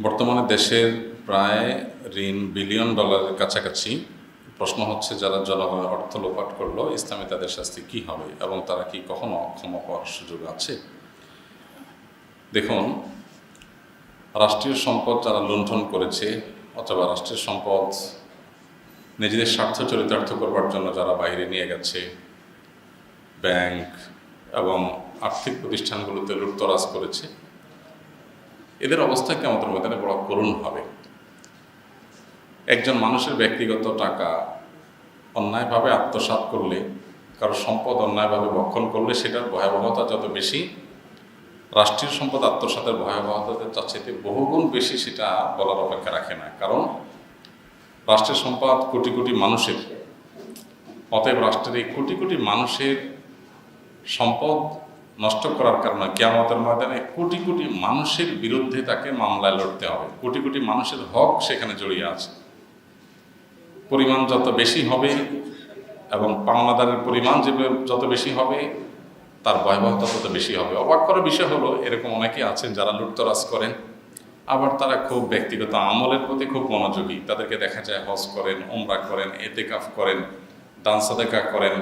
বর্তমানে দেশের প্রায় ঋণ বিলিয়ন ডলারের কাছাকাছি। প্রশ্ন হচ্ছে, যারা জনগণের অর্থ লোপাট করলো, ইসলামে তাদের শাস্তি কি হবে এবং তারা কি কখনো ক্ষমা পাওয়ার সুযোগ আছে? দেখুন, রাষ্ট্রীয় সম্পদ যারা লুণ্ঠন করেছে অথবা রাষ্ট্রীয় সম্পদ নিজেদের স্বার্থ চরিতার্থ করবার জন্য যারা বাইরে নিয়ে গেছে, ব্যাংক এবং আর্থিক প্রতিষ্ঠানগুলোতে লুটতরাজ করেছে, এদের অবস্থা কিয়ামতের ময়দানে বড় করুণ হবে। একজন মানুষের ব্যক্তিগত টাকা অন্যায়ভাবে আত্মসাৎ করলে, কারো সম্পদ অন্যায়ভাবে ভক্ষণ করলে, সেটার ভয়াবহতা যত বেশি, রাষ্ট্রীয় সম্পদ আত্মসাতের ভয়াবহতার চাইতে বহুগুণ বেশি, সেটা বলার অপেক্ষা রাখে না। কারণ রাষ্ট্রের সম্পদ কোটি কোটি মানুষের, অতএব রাষ্ট্রের এই কোটি কোটি মানুষের সম্পদ নষ্ট করার কারণে কিয়ামতের ময়দানে কোটি কোটি মানুষের বিরুদ্ধে তাকে মামলায় লড়তে হবে। কোটি কোটি মানুষের হক সেখানে জড়িয়ে আছে। পরিমাণ যত বেশি হবে এবং পাওনাদারের পরিমাণ যত বেশি হবে, তার ভয়াবহতা তত বেশি হবে। অবাক করার বিষয় হলো, এরকম অনেকেই আছেন যারা লুটতরাজ করেন, আবার তারা খুব ব্যক্তিগত আমলের প্রতি খুব মনোযোগী। তাদেরকে দেখা যায় হজ করেন, উমরা করেন, এতেকাফ করেন, দান সাদেকা করেন,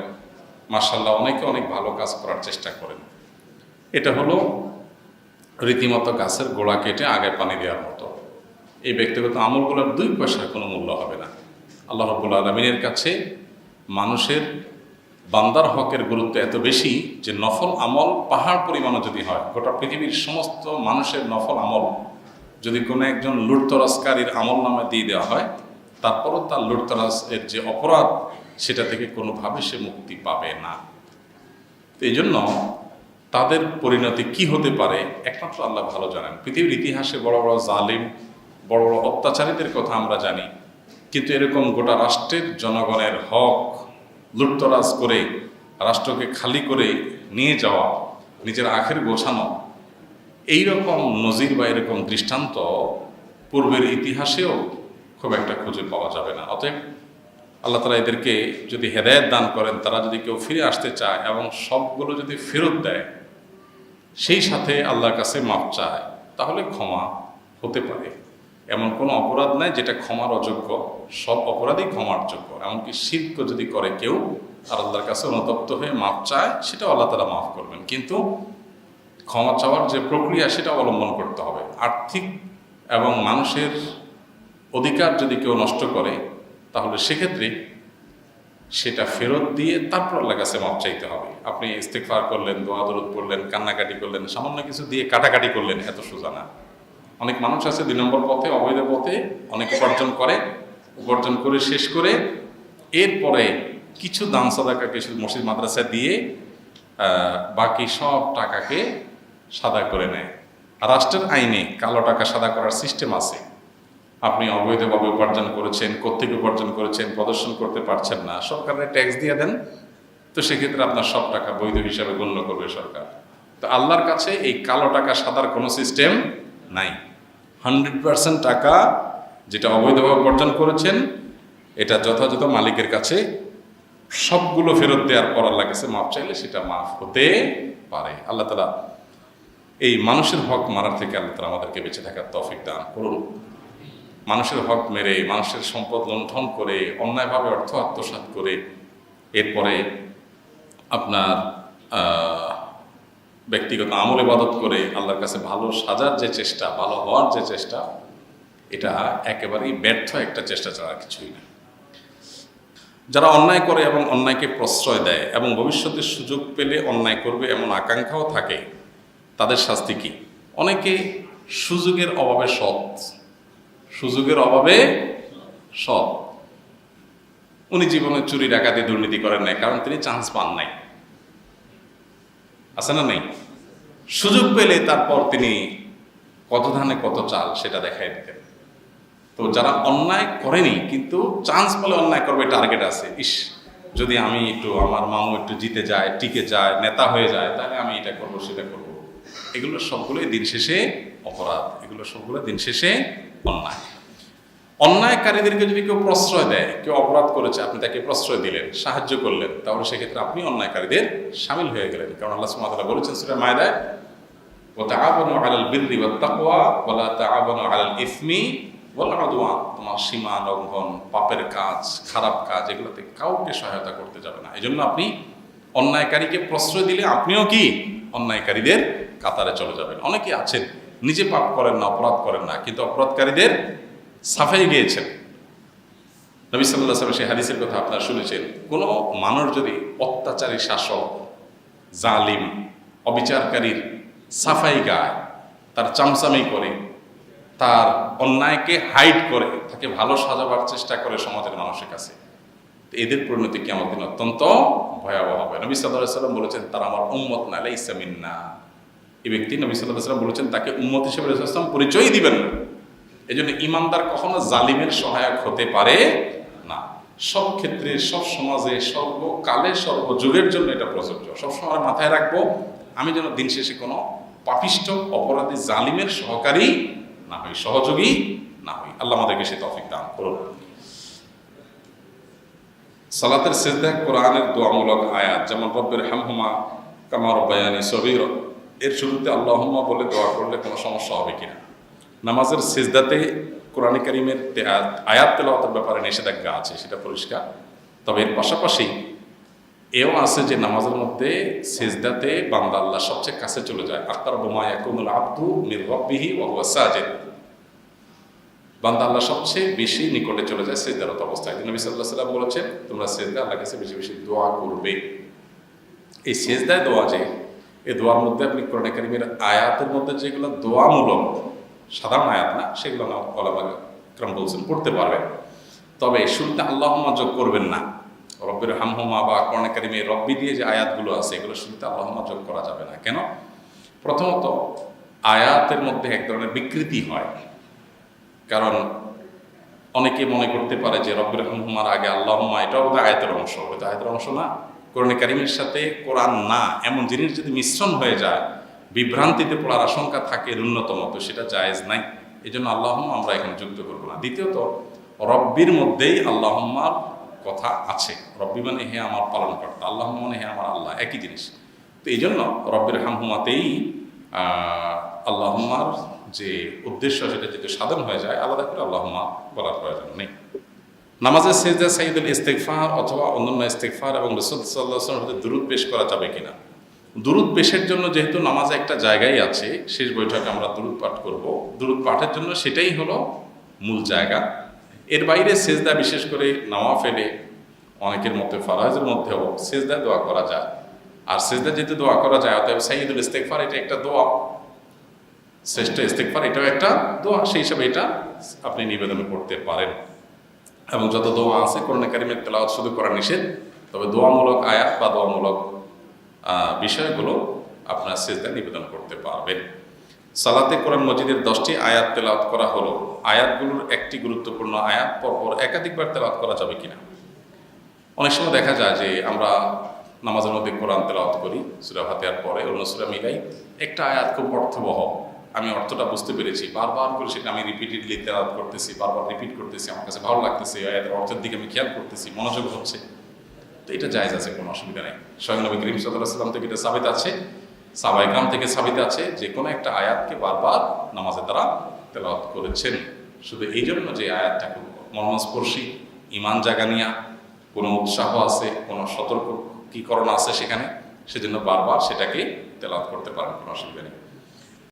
মাশাআল্লাহ অনেকে অনেক ভালো কাজ করার চেষ্টা করেন। এটা হলো রীতিমতো গাছের গোড়া কেটে আগে পানি দেওয়ার মতো। এই ব্যক্তিগত আমলগুলোর 2 পয়সার কোনো মূল্য হবে না। আল্লাহ রাব্বুল আলামিনের কাছে মানুষের বান্দার হকের গুরুত্ব এত বেশি যে নফল আমল পাহাড় পরিমাণও যদি হয়, গোটা পৃথিবীর সমস্ত মানুষের নফল আমল যদি কোনো একজন লুটতরাজকারীর আমল নামে দিয়ে দেওয়া হয়, তারপরও তার লুটতরাজের যে অপরাধ, সেটা থেকে কোনোভাবে সে মুক্তি পাবে না। তো এই জন্য তাদের পরিণতি কি হতে পারে একমাত্র আল্লাহ ভালো জানেন। পৃথিবীর ইতিহাসে বড় বড় জালিম, বড় বড় অত্যাচারীদের কথা আমরা জানি, কিন্তু এরকম গোটা রাষ্ট্রের জনগণের হক লুটতরাজ করে রাষ্ট্রকে খালি করে নিয়ে যাওয়া, নিজের আখের গোছানো, এইরকম নজির বা এরকম দৃষ্টান্ত পূর্বের ইতিহাসেও খুব একটা খুঁজে পাওয়া যাবে না। অতএব আল্লাহ তাআলা এদেরকে যদি হেদায়েত দান করেন, তারা যদি কেউ ফিরে আসতে চায় এবং সবগুলো যদি ফেরত দেয়, সেই সাথে আল্লাহর কাছে মাপ চায়, তাহলে ক্ষমা হতে পারে। এমন কোনো অপরাধ নাই যেটা ক্ষমার অযোগ্য, সব অপরাধই ক্ষমার যোগ্য। এমনকি শিরক যদি করে কেউ আর আল্লাহর কাছে অনুতপ্ত হয়ে মাপ চায়, সেটাও আল্লাহ তাআলা মাফ করবেন। কিন্তু ক্ষমা চাওয়ার যে প্রক্রিয়া, সেটা অবলম্বন করতে হবে। আর্থিক এবং মানুষের অধিকার যদি কেউ নষ্ট করে, তাহলে সেক্ষেত্রে সেটা ফেরত দিয়ে তারপর আল্লাহর কাছে মাপ চাইতে হবে। আপনি ইস্তেগফার করলেন, দোয়া দরুদ পড়লেন, কান্নাকাটি করলেন, সামান্য কিছু দিয়ে কাটাকাটি করলেন, এত সোজা না। অনেক মানুষ আছে 2 নম্বর পথে, অবৈধ পথে অনেক উপার্জন করে, উপার্জন করে শেষ করে এরপরে কিছু দান সাদাকা, কিছু মসজিদ মাদ্রাসা দিয়ে বাকি সব টাকাকে সাদা করে নেয়। রাষ্ট্রের আইনে কালো টাকা সাদা করার সিস্টেম আছে। আপনি অবৈধভাবে উপার্জন করেছেন, কোত্থেকে উপার্জন করেছেন প্রদর্শন করতে পারছেন না, সরকারের ট্যাক্স দিয়ে দেন, তো সেক্ষেত্রে আপনার সব টাকা বৈধ হিসাবে গণ্য করবে সরকার। তো আল্লাহর কাছে এই কালো টাকা সাদার কোনো সিস্টেম নাই। 100% টাকা যেটা অবৈধভাবে উপার্জন করেছেন, এটা যথাযথ মালিকের কাছে সবগুলো ফেরত দেওয়ার পর আল্লাহর কাছে মাপ চাইলে সেটা মাফ হতে পারে। আল্লাহ তাআলা এই মানুষের হক মারার থেকে আল্লাহ তাআলা আমাদেরকে বেঁচে থাকার তৌফিক দান করুন। মানুষের হক মেরে, মানুষের সম্পদ লুণ্ঠন করে, অন্যায়ভাবে অর্থ আত্মসাৎ করে, এরপরে আপনার ব্যক্তিগত আমল ইবাদত করে আল্লাহর কাছে ভালো সাজার যে চেষ্টা, ভালো হওয়ার যে চেষ্টা, এটা একেবারেই ব্যর্থ একটা চেষ্টা ছাড়া কিছুই না। যারা অন্যায় করে এবং অন্যায়কে প্রশ্রয় দেয় এবং ভবিষ্যতে সুযোগ পেলে অন্যায় করবে এমন আকাঙ্ক্ষাও থাকে, তাদের শাস্তি কি? অনেকে সুযোগের অভাবে সৎ। উনি জীবনে চুরি ডাকাতি দুর্নীতি করেন নাই, কারণ তিনি চান্স পান নাই। আছে না নেই? সুযোগ পেলে তারপর তিনি কত ধানে কত চাল সেটা দেখাই দিতেন। তো যারা অন্যায় করেনি কিন্তু চান্স পেলে অন্যায় করবে, টার্গেট আছে, যদি আমি একটু, আমার মামু একটু জিতে যায়, টিকে যায়, নেতা হয়ে যায়, তাহলে আমি এটা করবো সেটা করবো, এগুলো সবগুলোই দিন শেষে অপরাধ, এগুলো সবগুলো দিন শেষে অন্যায়। অন্যায়কারীদেরকে যদি কেউ প্রশ্রয় দেয়, কেউ অপরাধ করেছে, আপনি তাকে প্রশ্রয় দিলেন, সাহায্য করলেন, তাহলে সেক্ষেত্রে আপনি অন্যায়কারীদের সামিল হয়ে গেলেন। কারণ আল্লাহ সুবহানাহু ওয়া তাআলা বলেছেন সূরা মায়েদায়, ওয়া তাআবানু আলাল বিররি ওয়াত তাকওয়া ওয়া লা তাআবানু আলাল ইসমি ওয়াল উদওয়ান। তোমার সীমা লঙ্ঘন, পাপের কাজ, খারাপ কাজ, এগুলোতে কাউকে সহায়তা করতে যাবে না। এজন্য আপনি অন্যায়কারীকে প্রশ্রয় দিলে আপনিও কি অন্যায়কারীদের কাতারে চলে যাবেন। অনেকে আছেন নিজে পাপ করেন না, অপরাধ করেন না, কিন্তু অপরাধকারীদের সাফাই গিয়েছেন। নবী সাল্লাল্লাহু আলাইহি ওয়াসাল্লাম সেই হাদিসের কথা আপনারা শুনেছেন। কোনো মানুষ যদি অত্যাচারী শাসক, জালিম, অবিচারকারীর সাফাই গায়, তার চামচামি করে, তার অন্যায়কে হাইড করে, তাকে ভালো সাজাবার চেষ্টা করে সমাজের মানুষের কাছে, এদের পরিণতি কিয়ামত দিন অত্যন্ত ভয়াবহ হবে। নবী সাল্লাল্লাহু আলাইহি ওয়াসাল্লাম বলেছেন, তারা আমার উম্মত না, লাইসা মিন্না। এই ব্যক্তি নবী সাল্লাল্লাহু আলাইহি ওয়াসাল্লাম বলেছেন তাকে উম্মত হিসেবে রাসূলুল্লাহ সাল্লাল্লাহু আলাইহি ওয়াসাল্লাম পরিচয় দিবেন না। এজন্য ঈমানদার কখনো জালিমের সহায়ক হতে পারে না। সব ক্ষেত্রে, সব সমাজে, সর্বকালে, সর্বযুগের জন্য এটা প্রযোজ্য। সবসময় মাথায় রাখবো, আমি যেন দিন শেষে কোনো পাপিষ্ট, অপরাধী, জালিমের সহকারী না হই, সহযোগী না হই। আল্লাহ আমাদেরকে সে তৌফিক দান করুন। সালাতের সিজদায় কোরআনের দোয়ামূলক আয়াত, যেমন রব্বির হামহুমা কামা রাব্বায়ানি সগীরা, এর শুরুতে আল্লাহুম্মা বলে দোয়া করলে কোনো সমস্যা হবে কিনা? নামাজের সিজদাতে কোরআন কারীমের আয়াত তেলাওয়াতের ব্যাপারে নিষেধাজ্ঞা আছে, সেটা পরিষ্কার। তবে এর পাশাপাশি এও আছে যে নামাজের মধ্যে সিজদাতে বান্দা আল্লাহ সবচেয়ে কাছে চলে যায়। আকরাবু মা ইয়াকুনুল আবদু মির রাব্বিহি ওয়া হুয়া সাজিদ। বান্দা আল্লাহ সবচেয়ে বেশি নিকটে চলে যায় সিজদারত অবস্থায়। নবী সাল্লাল্লাহু আলাইহি ওয়াসাল্লাম বলেছেন, তোমরা সিজদায় আল্লাহর কাছে বেশি বেশি দোয়া করবে। এই সিজদায় দোয়া, যে এই দোয়ার মধ্যে আপনি কোরআন কারীমের আয়াতের মধ্যে যেগুলো দোয়ামূলক, সাধারণ আয়াত না, সেগুলো ওলামা কেরাম বলছেন পড়তে পারবেন। তবে শুরুতে আল্লাহুম্মা যোগ করবেন না। রব্বির হামহুমা বা কোরআন কারীমে রব্বি দিয়ে যে আয়াতগুলো আছে, এগুলো শুরুতে আল্লাহুম্মা যোগ করা যাবে না। কেন? প্রথমত আয়াতের মধ্যে এক ধরনের বিকৃতি হয়। কারণ অনেকে মনে করতে পারে যে রব্বির হামহুমার আগে আল্লাহুম্মা, এটাও বোধহয় আয়াতের অংশ। হয়তো আয়াতের অংশ না, কোরআন কারীমের সাথে কোরআন না এমন জিনিস যদি মিশ্রণ হয়ে যায়, বিভ্রান্তিতে পড়ার আশঙ্কা থাকে ন্যূনতম, তো সেটা জায়েজ নাই। এই জন্য আল্লাহুম্মা আমরা এখানে যুক্ত করবো না। দ্বিতীয়ত রব্বির মধ্যেই আল্লাহুম্মার কথা আছে। রব্বি মানে হে আমার পালনকর্তা, আল্লাহুম্মা মানে হে আমার আল্লাহ, একই জিনিস। তো এই জন্য রব্বির হামহুমাতেই আল্লাহুম্মার যে উদ্দেশ্য, সেটা যদি সাধন হয়ে যায়, আলাদা করে আল্লাহুম্মা বলার প্রয়োজন নেই। নামাজের সিজদা সাইয়্যিদুল ইস্তিগফার অথবা অন্যান্য ইস্তিগফার এবং রাসূল সাল্লাল্লাহু আলাইহি ওয়াসাল্লামের দুরূদ পেশ করা যাবে কিনা? দুরূদ পেশের জন্য যেহেতু নামাজে একটা জায়গায় আছে, শেষ বৈঠকে আমরা দুরূদ পাঠ করব, দুরূদ পাঠের জন্য সেটাই হলো মূল জায়গা। এর বাইরে সিজদা, বিশেষ করে নওয়াফিলে, অনেকের মধ্যে ফারাইজের মধ্যেও সিজদা দোয়া করা যায়। আর সিজদা যেহেতু দোয়া করা যায়, অতএব সাইয়্যিদুল ইস্তিগফার এটা একটা দোয়া, শ্রেষ্ঠ ইস্তিগফার এটাও একটা দোয়া, সেই হিসাবে এটা আপনি নিবেদন করতে পারেন। এবং যত দোয়া আছে কোরআন কারীমের তেলাওয়াত শুধু করা নিষেধ, তবে দোয়ামূলক আয়াত বা দোয়ামূলক বিষয়গুলো আপনার সিজদায় নিবেদন করতে পারবেন। সালাতে কোরআন মজিদের 10টি আয়াত তেলাওয়াত করা হলো। আয়াতগুলোর একটি গুরুত্বপূর্ণ আয়াত পরপর একাধিকবার তেলাওয়াত করা যাবে কিনা? অনেক সময় দেখা যায় যে আমরা নামাজের মধ্যে কোরআন তেলাওয়াত করি, সূরা ফাতিহার পরে অন্য সূরা মিলাই, একটা আয়াত খুব অর্থবহ, আমি অর্থটা বুঝতে পেরেছি, বারবার করে সেটা আমি রিপিটেডলি তেলাওয়াত করতেছি, বারবার রিপিট করতেছি, আমার কাছে ভালো লাগতেছে, আয়াতের অর্থের দিকে আমি খেয়াল করতেছি, মনোযোগ হচ্ছে, তো এটা জায়েজ আছে, কোনো অসুবিধা নেই। স্বয়ং নবী করিম সাল্লাল্লাহু আলাইহি ওয়াসাল্লাম থেকে এটা সাবিত আছে, সাহাবায়ে কেরাম থেকে সাবিত আছে যে কোনো একটা আয়াতকে বারবার নামাজে তারা তেলাওয়াত করেছেন। শুধু এই জন্য যে আয়াতটা খুব মর্মস্পর্শী, ঈমান জাগানিয়া, কোনো উৎসাহ আছে, কোনো সতর্কীকরণ আছে সেখানে, সেজন্য বারবার সেটাকে তেলাওয়াত করতে পারেন, কোনো অসুবিধা নেই।